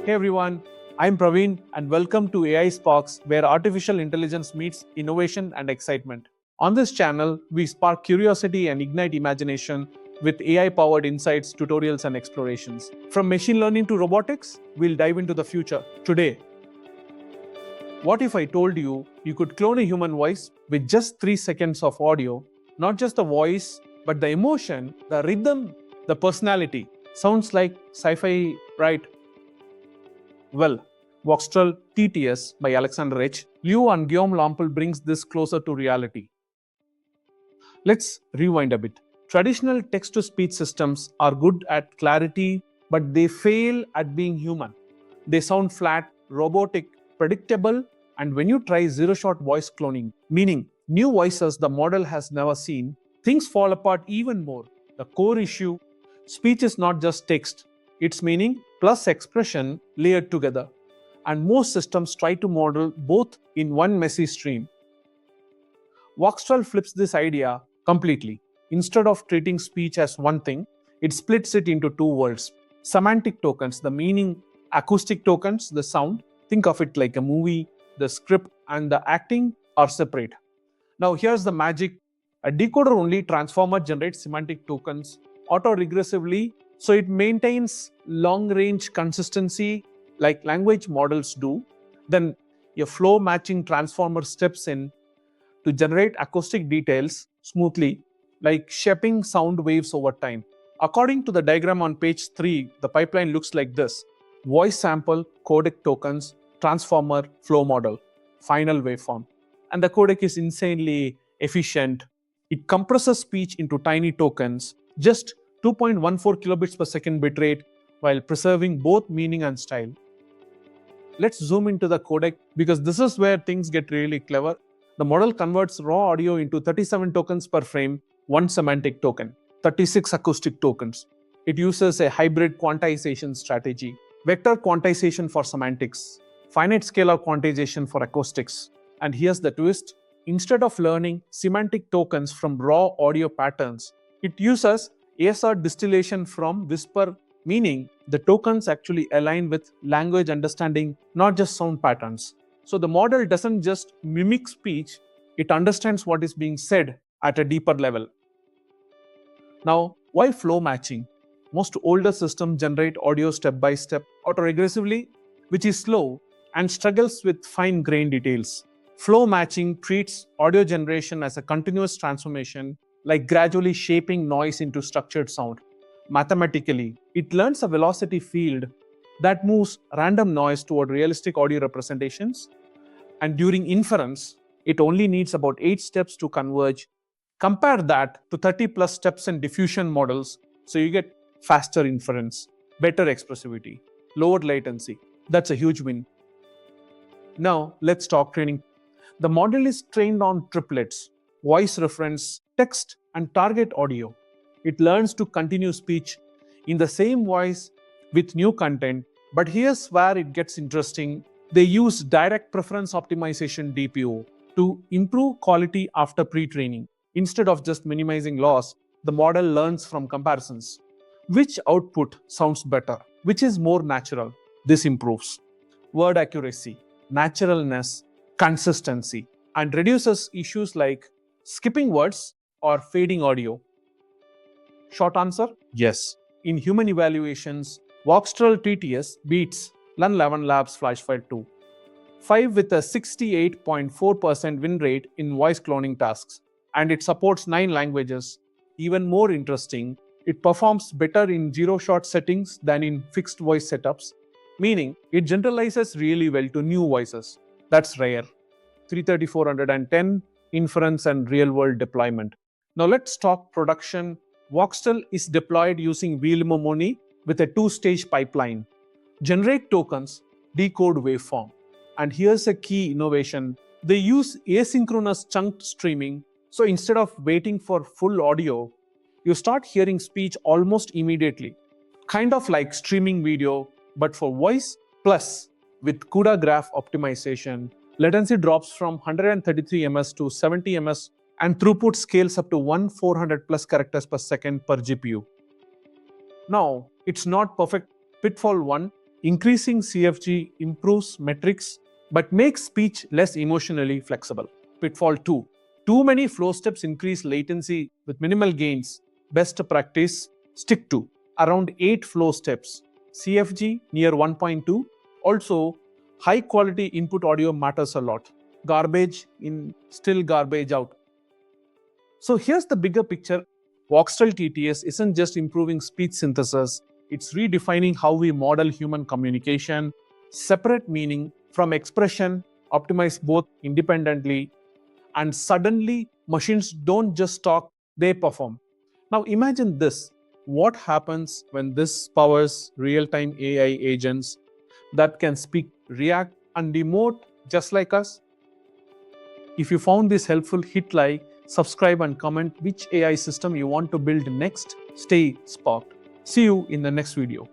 Hey everyone, I'm Praveen and welcome to AI Sparks, where artificial intelligence meets innovation and excitement. On this channel, we spark curiosity and ignite imagination with AI-powered insights, tutorials, and explorations. From machine learning to robotics, we'll dive into the future. Today, what if I told you you could clone a human voice with just 3 seconds of audio? Not just the voice, but the emotion, the rhythm, the personality. Sounds like sci-fi, right? Well, Voxtral TTS by Alexander H. Liu and Guillaume Lample brings this closer to reality. Let's rewind a bit. Traditional text-to-speech systems are good at clarity, but they fail at being human. They sound flat, robotic, predictable, and when you try zero-shot voice cloning, meaning new voices the model has never seen, things fall apart even more. The core issue: speech is not just text, it's meaning plus expression layered together. And most systems try to model both in one messy stream. Voxtral flips this idea completely. Instead of treating speech as one thing, it splits it into two worlds. Semantic tokens, the meaning; acoustic tokens, the sound. Think of it like a movie. The script and the acting are separate. Now here's the magic. A decoder-only transformer generates semantic tokens auto-regressively, so it maintains long-range consistency like language models do. Then a flow-matching transformer steps in to generate acoustic details smoothly, like shaping sound waves over time. According to the diagram on page 3, the pipeline looks like this: voice sample, codec tokens, transformer, flow model, final waveform. And the codec is insanely efficient. It compresses speech into tiny tokens, just 2.14 kilobits per second bitrate, while preserving both meaning and style. Let's zoom into the codec because this is where things get really clever. The model converts raw audio into 37 tokens per frame, one semantic token, 36 acoustic tokens. It uses a hybrid quantization strategy: vector quantization for semantics, finite scalar quantization for acoustics. And here's the twist: instead of learning semantic tokens from raw audio patterns, it uses ASR distillation from whisper, meaning the tokens actually align with language understanding, not just sound patterns. So the model doesn't just mimic speech, it understands what is being said at a deeper level. Now, why flow matching? Most older systems generate audio step by step autoregressively, which is slow and struggles with fine grained details. Flow matching treats audio generation as a continuous transformation, like gradually shaping noise into structured sound. Mathematically, it learns a velocity field that moves random noise toward realistic audio representations, and during inference, it only needs about 8 steps to converge. Compare that to 30 plus steps in diffusion models, so you get faster inference, better expressivity, lower latency. That's a huge win. Now, let's talk training. The model is trained on triplets: voice reference, text, and target audio. It learns to continue speech in the same voice with new content. But here's where it gets interesting. They use direct preference optimization (DPO) to improve quality after pre-training. Instead of just minimizing loss, the model learns from comparisons. Which output sounds better? Which is more natural? This improves word accuracy, naturalness, consistency, and reduces issues like skipping words or fading audio. Short answer: yes. In human evaluations, Voxtral TTS beats Lun 11 Labs FlashFile 2. 5 with a 68.4% win rate in voice cloning tasks, and it supports 9 languages. Even more interesting, it performs better in zero-shot settings than in fixed voice setups, meaning it generalizes really well to new voices. That's rare. 33410 inference and real-world deployment. Now let's talk production. Voxtral is deployed using vLLM with a 2-stage pipeline: generate tokens, decode waveform. And here's a key innovation: they use asynchronous chunked streaming. So instead of waiting for full audio, you start hearing speech almost immediately. Kind of like streaming video, but for voice. Plus, with CUDA graph optimization, latency latency drops from 133 ms to 70 ms, and throughput scales up to 1400 plus characters per second per GPU. Now, it's not perfect. Pitfall 1: Increasing CFG improves metrics but makes speech less emotionally flexible. Pitfall 2. Too many flow steps increase latency with minimal gains. Best practice, stick to around 8 flow steps. CFG near 1.2. Also, high quality input audio matters a lot. Garbage in, still garbage out. So here's the bigger picture. Voxtral TTS isn't just improving speech synthesis, it's redefining how we model human communication, separate meaning from expression, optimize both independently, and suddenly machines don't just talk, they perform. Now imagine this. What happens when this powers real-time AI agents that can speak, react, and emote just like us? If you found this helpful, hit like, subscribe, and comment which AI system you want to build next. Stay sparked. See you in the next video.